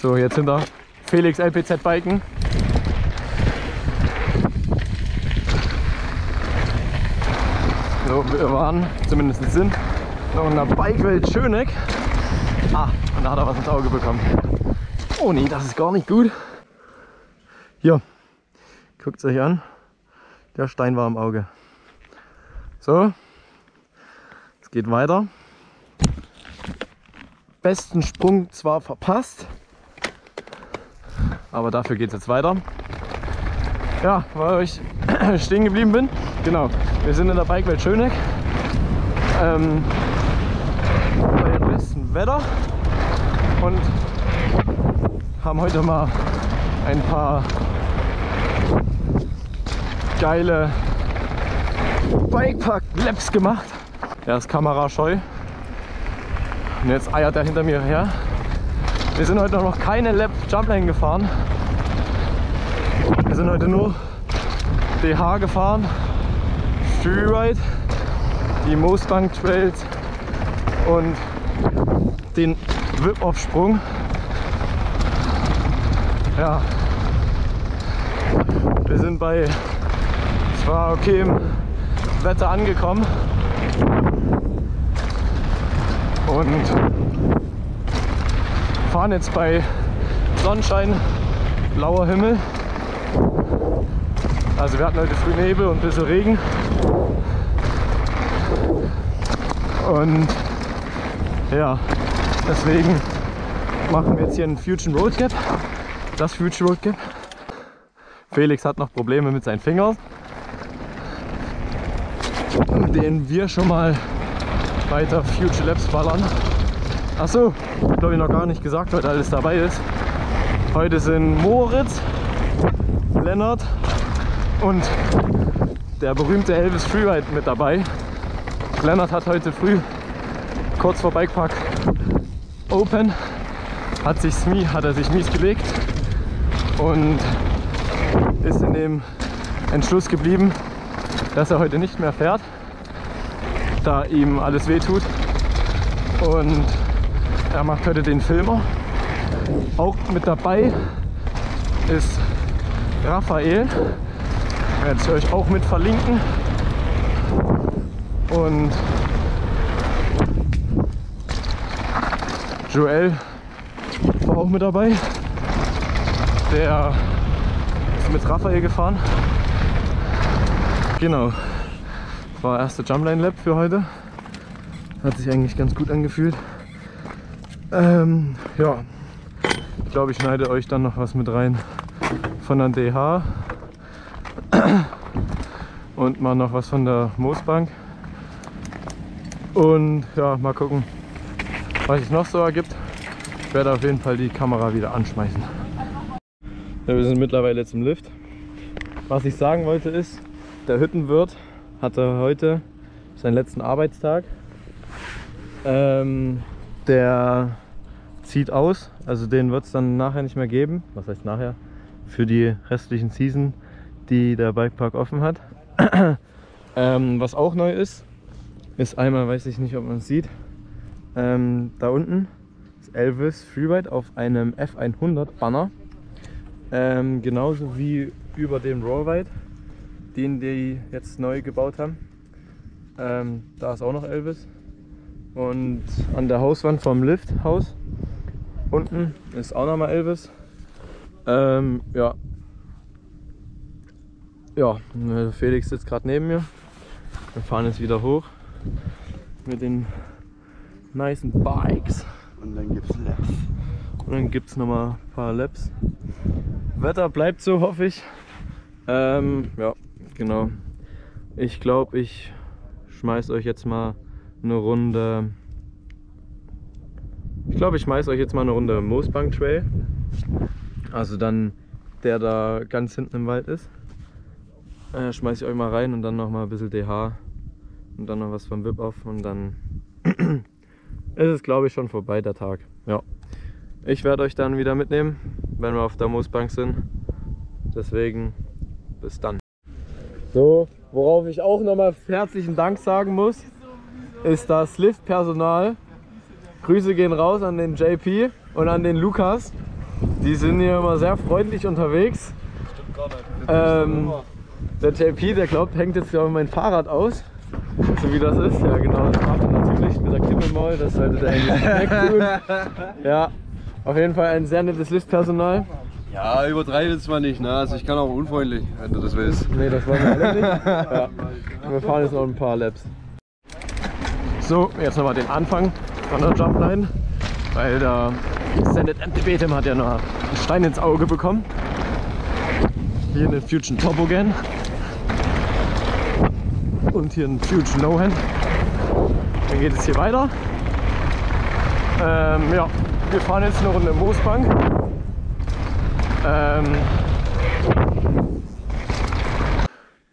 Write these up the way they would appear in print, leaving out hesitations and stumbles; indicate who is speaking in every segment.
Speaker 1: So, jetzt hinter Felix LPZ Biken. So, wir waren, zumindest sind, noch in der Bikewelt Schöneck. Ah, und da hat er was ins Auge bekommen. Oh nee, das ist gar nicht gut. Hier, guckt es euch an. Der Stein war im Auge. So, es geht weiter. Besten Sprung zwar verpasst, aber dafür geht es jetzt weiter. Ja, weil ich stehen geblieben bin. Genau, wir sind in der Bikewelt Schöneck. Bei bestem Wetter und haben heute mal ein paar geile Bikepark-Laps gemacht. Er ist kamerascheu und jetzt eiert er hinter mir her. Wir sind heute noch keine Lap Jumpline gefahren. Wir sind heute nur DH gefahren, Freeride, die Moosbank Trails und den Whip-Off-Sprung. Ja, wir sind bei zwar okayem Wetter angekommen und fahren jetzt bei Sonnenschein, blauer Himmel. Also wir hatten heute früh Nebel und ein bisschen Regen. Und ja, deswegen machen wir jetzt hier einen Fusion Road Gap. Das Fusion Road Gap. Felix hat noch Probleme mit seinen Fingern, mit denen wir schon mal weiter Future Laps ballern. Achso, glaube ich noch gar nicht gesagt, heute alles dabei ist. Heute sind Moritz, Lennart und der berühmte Elvis Freeride mit dabei. Lennart hat heute früh kurz vor Bikepark Open hat er sich mies gelegt und ist in dem Entschluss geblieben, dass er heute nicht mehr fährt, da ihm alles weh tut. Und er macht heute den Filmer. Auch mit dabei ist Raphael, werde ich euch auch mit verlinken. Und Joel war auch mit dabei. Der ist mit Raphael gefahren. Genau. Das war erste Jumpline Lap für heute. Hat sich eigentlich ganz gut angefühlt. Ja, ich glaube, ich schneide euch dann noch was mit rein von der DH und mal noch was von der Moosbank. Und ja, mal gucken, was es noch so ergibt. Ich werde auf jeden Fall die Kamera wieder anschmeißen. Ja, wir sind mittlerweile jetzt im Lift. Was ich sagen wollte ist, der Hüttenwirt hatte heute seinen letzten Arbeitstag. Der zieht aus, also den wird es dann nachher nicht mehr geben. Was heißt nachher? Für die restlichen Season, die der Bikepark offen hat. Was auch neu ist einmal, weiß ich nicht, ob man es sieht, da unten ist Elvis Freeride auf einem F100 Banner. Genauso wie über dem Rawride, den die jetzt neu gebaut haben. Da ist auch noch Elvis. Und an der Hauswand vom Lifthaus unten ist auch nochmal Elvis. Ja, Felix sitzt gerade neben mir. Wir fahren jetzt wieder hoch mit den nicen Bikes.
Speaker 2: Und dann gibt's Laps.
Speaker 1: Und dann gibt es nochmal ein paar Laps. Wetter bleibt so, hoffe ich. Ja, genau. Ich glaube, ich schmeiß euch jetzt mal eine Runde. Ich glaube, ich schmeiß euch jetzt mal eine Runde Moosbank Trail. Also dann der da ganz hinten im Wald ist. Schmeiß ich euch mal rein und dann noch mal ein bisschen DH und dann noch was vom Whip-Off und dann ist es, glaube ich, schon vorbei, der Tag. Ja. Ich werde euch dann wieder mitnehmen, wenn wir auf der Moosbank sind. Deswegen bis dann. So, worauf ich auch nochmal herzlichen Dank sagen muss, ist das Liftpersonal. Grüße gehen raus an den JP und an den Lukas. Die sind hier immer sehr freundlich unterwegs.
Speaker 2: Stimmt gar nicht.
Speaker 1: Der JP, der glaubt, hängt jetzt glaube ich mein Fahrrad aus. So wie das ist. Ja genau, das macht er natürlich mit der Kippe im Maul. Das sollte der eigentlich nicht wegtun. Ja, auf jeden Fall ein sehr nettes Liftpersonal.
Speaker 2: Ja, übertreibe jetzt mal nicht, ne? Also ich kann auch unfreundlich, wenn du das willst.
Speaker 1: Nee, das wollen wir alle nicht. Ja. Wir fahren jetzt noch ein paar Laps. So, jetzt nochmal den Anfang von der Jumpline, weil der Extended MTB-Tim hat ja noch einen Stein ins Auge bekommen. Hier einen Fusion Toboggan und hier einen Fusion No-Hand. Dann geht es hier weiter. Ja, wir fahren jetzt eine Runde Moosbank.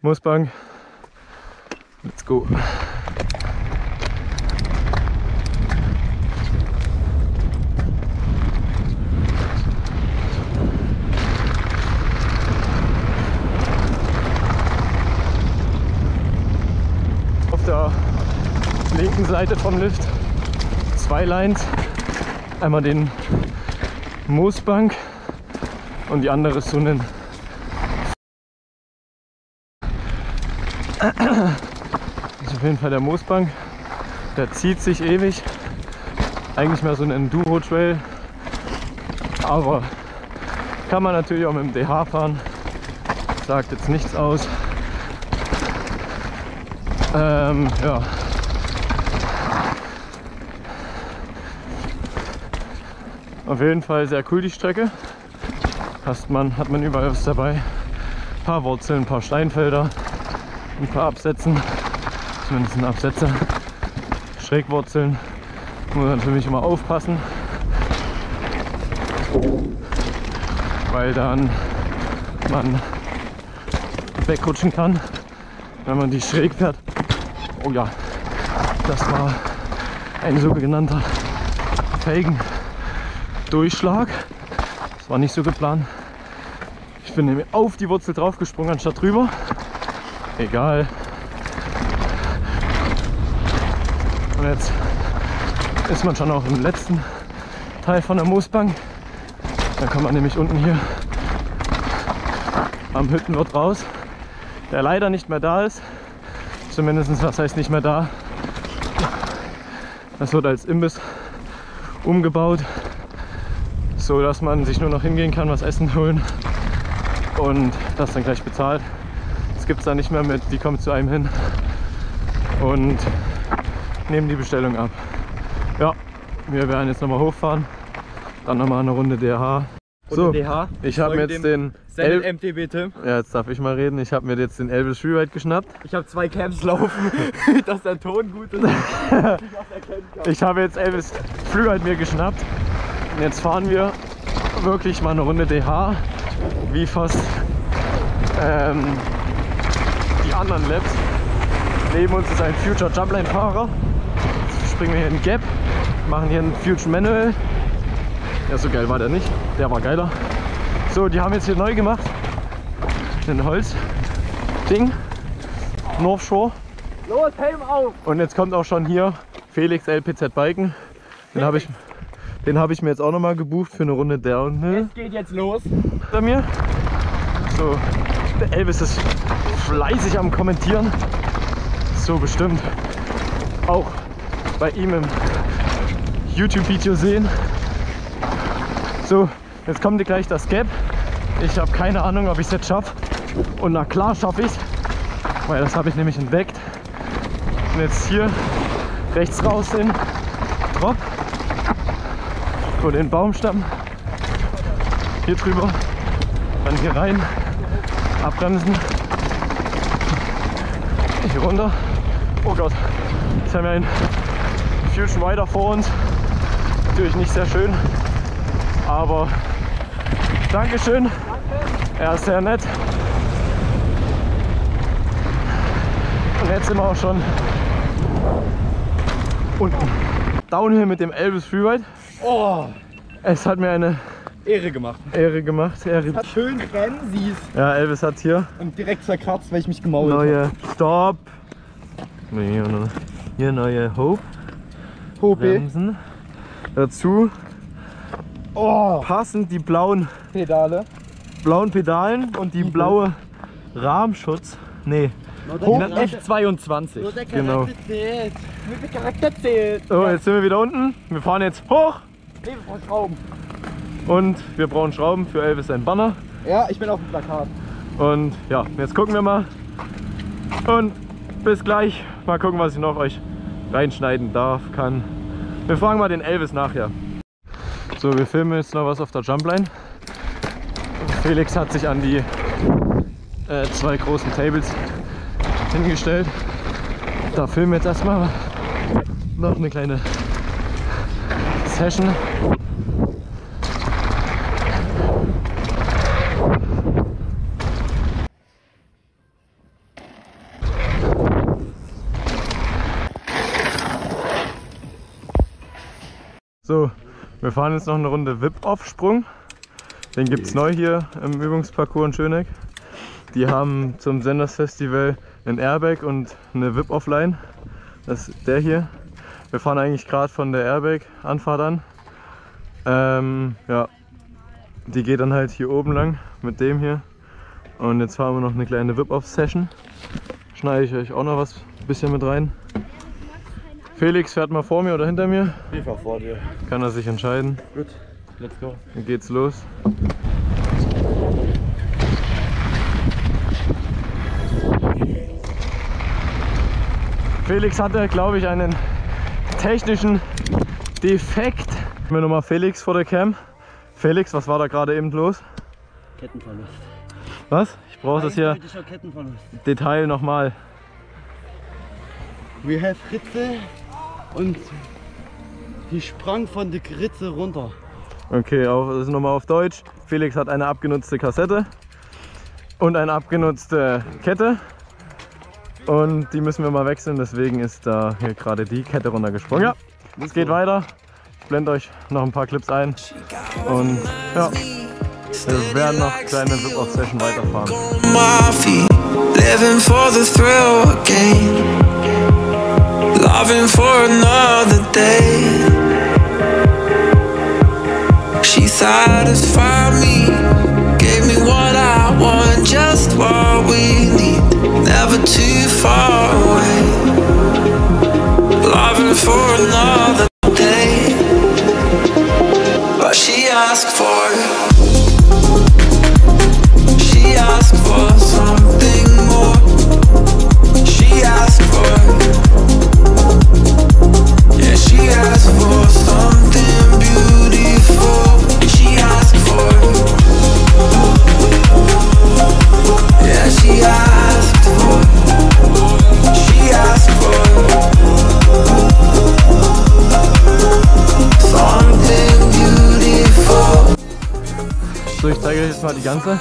Speaker 1: Moosbank. Let's go. Auf der linken Seite vom Lift 2 Lines. Einmal den Moosbank und die andere ist so ein das ist auf jeden Fall der Moosbank. Der zieht sich ewig. Eigentlich mehr so ein Enduro-Trail. Aber kann man natürlich auch mit dem DH fahren. Sagt jetzt nichts aus. Ja. Auf jeden Fall sehr cool die Strecke. Hat man überall was dabei. Ein paar Wurzeln, ein paar Steinfelder, ein paar Absätzen. Zumindest ein Absetzer. Schrägwurzeln. Muss man natürlich immer aufpassen. Weil dann man wegrutschen kann, wenn man die schräg fährt. Oh ja, das war ein sogenannter Felgendurchschlag. Das war nicht so geplant. Ich bin nämlich auf die Wurzel drauf gesprungen anstatt drüber. Egal. Und jetzt ist man schon auch im letzten Teil von der Moosbank. Dann kann man nämlich unten hier am Hüttenwirt raus, der leider nicht mehr da ist. Zumindest, was heißt nicht mehr da? Das wird als Imbiss umgebaut, so dass man sich nur noch hingehen kann, was essen holen und das dann gleich bezahlt. Das gibt es da nicht mehr mit, die kommen zu einem hin und nehmen die Bestellung ab. Ja, wir werden jetzt nochmal hochfahren, dann nochmal eine Runde DH. So,
Speaker 3: DH,
Speaker 1: ich habe mir jetzt den
Speaker 3: MTB-Tim.
Speaker 1: Ja, jetzt darf ich mal reden. Ich habe mir jetzt den Elvis Freeride geschnappt.
Speaker 3: Ich habe 2 Camps laufen, dass der Ton gut ist.
Speaker 1: Ich habe jetzt Elvis Freeride mir geschnappt. Und jetzt fahren wir wirklich mal eine Runde DH, wie fast die anderen Laps. Neben uns ist ein Future Jumpline-Fahrer. Jetzt springen wir hier in Gap, machen hier einen Future Manual. Ja, so geil war der nicht, der war geiler. So, die haben jetzt hier neu gemacht, ein Holzding, North Shore.
Speaker 3: Los, Helm auf!
Speaker 1: Und jetzt kommt auch schon hier Felix LPZ Biken. Den habe ich mir jetzt auch noch mal gebucht für eine Runde Downhill.
Speaker 3: Es geht jetzt los.
Speaker 1: Bei mir. So, der Elvis ist fleißig am Kommentieren. So bestimmt auch bei ihm im YouTube-Video sehen. So, jetzt kommt gleich das Gap. Ich habe keine Ahnung, ob ich es jetzt schaffe. Und na klar schaffe ich es, weil das habe ich nämlich entdeckt. Und jetzt hier rechts raus den Drop vor den Baumstamm. Hier drüber, dann hier rein, abbremsen, hier runter. Oh Gott, jetzt haben wir einen Fusion Rider vor uns. Natürlich nicht sehr schön. Aber Dankeschön, er ist sehr nett. Und jetzt sind wir auch schon unten. Downhill mit dem Elvis Freeride.
Speaker 3: Oh,
Speaker 1: Es hat mir eine
Speaker 3: Ehre gemacht.
Speaker 1: Ehre gemacht. Ehre.
Speaker 3: Hat schön Bremsis
Speaker 1: Ja, Elvis hat hier
Speaker 3: und direkt zerkratzt, weil ich mich gemault habe.
Speaker 1: neue Stopp. Hier neue Hope
Speaker 3: Hope.
Speaker 1: Bremsen. Dazu passend die blauen Pedalen und die blaue Rahmenschutz. Nee.
Speaker 3: F22.
Speaker 1: Genau. So, jetzt sind wir wieder unten. Wir fahren jetzt hoch. Und wir brauchen Schrauben für Elvis sein Banner.
Speaker 3: Ja, ich bin auf dem Plakat.
Speaker 1: Und ja, jetzt gucken wir mal. Und bis gleich. Mal gucken, was ich noch euch reinschneiden darf, kann. Wir fragen mal den Elvis nachher. So, wir filmen jetzt noch was auf der Jumpline. Felix hat sich an die zwei großen Tables hingestellt. Da filmen wir jetzt erstmal noch eine kleine Session. So, wir fahren jetzt noch eine Runde Whip-Off-Sprung. Den gibt es neu hier im Übungsparcours in Schöneck. Die haben zum Senders Festival ein Airbag und eine Whip-Off-Line. Das ist der hier. Wir fahren eigentlich gerade von der Airbag-Anfahrt an. Ja, die geht dann halt hier oben lang mit dem hier. Und jetzt fahren wir noch eine kleine Whip-Off-Session. Schneide ich euch auch noch was ein bisschen mit rein. Felix fährt mal vor mir oder hinter mir?
Speaker 3: Ich fahr vor dir.
Speaker 1: Kann er sich entscheiden.
Speaker 3: Gut, let's go.
Speaker 1: Dann geht's los. Felix hatte, glaube ich, einen technischen Defekt. Wir nochmal Felix vor der Cam. Felix, was war da gerade eben los?
Speaker 3: Kettenverlust.
Speaker 1: Was? Ich brauche das hier
Speaker 3: Kettenverlust.
Speaker 1: Detail nochmal.
Speaker 3: Wir have Ritze und die sprang von der Ritze runter.
Speaker 1: Okay, das ist nochmal auf Deutsch. Felix hat eine abgenutzte Kassette und eine abgenutzte Kette. Und die müssen wir mal wechseln, deswegen ist da hier gerade die Kette runtergesprungen. Ja, es geht weiter. Ich blende euch noch ein paar Clips ein. Und ja, wir werden noch kleine Whip-Off-Session weiterfahren.
Speaker 4: Living for the thrill again, loving for another day. She satisfied me, gave me what I want, just what we need, never too far away. Loving for another day, but she asked for something more. She asked for, yeah, she asked for something beautiful. She asked for, yeah, she asked for something beautiful.
Speaker 1: So, ich zeige euch jetzt mal die ganze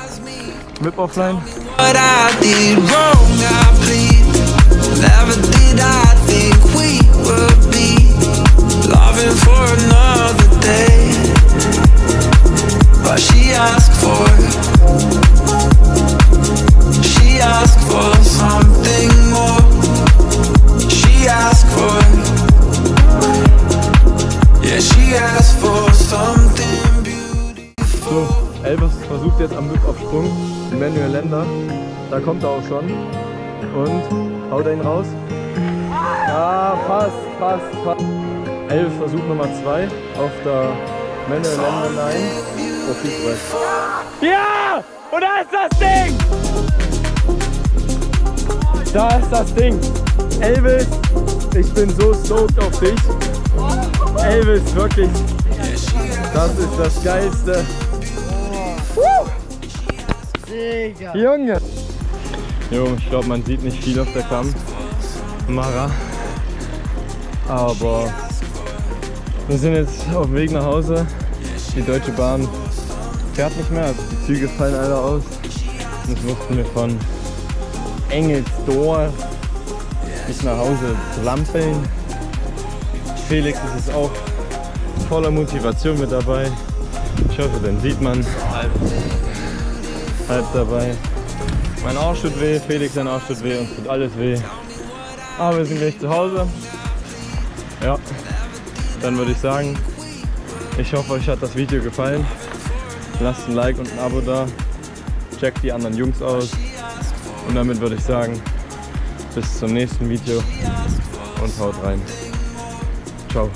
Speaker 1: Whip-Off-Line.
Speaker 4: What I did wrong, I plead. Never did I think we would be loving for another day. But she asked for something more. She asked for, yeah, she asked for something beautiful.
Speaker 1: So, Elvis versucht jetzt am Whip-Off-Sprung den Manuel Länder. Da kommt er auch schon. Und haut er ihn raus. Ja, fast. Elvis Versuch Nummer 2 auf der Manuel Länder Line. Profilbrett. Ja! Und da ist das Ding! Da ist das Ding! Elvis, ich bin so stoked auf dich. Elvis, wirklich. Das ist das Geilste. Junge! Jo, ich glaube, man sieht nicht viel auf der Kamera. Aber wir sind jetzt auf dem Weg nach Hause. Die Deutsche Bahn fährt nicht mehr, also die Züge fallen alle aus. Jetzt mussten wir von Engelsdorf bis nach Hause trampeln. Felix ist es auch voller Motivation mit dabei. Ich hoffe, den sieht man. Halb dabei. Mein Arsch tut weh, Felix sein Arsch tut weh, uns tut alles weh. Aber wir sind gleich zu Hause. Ja, dann würde ich sagen, Ich hoffe, euch hat das Video gefallen. Lasst ein Like und ein Abo da. Checkt die anderen Jungs aus. Und damit würde ich sagen, bis zum nächsten Video und haut rein. Ciao.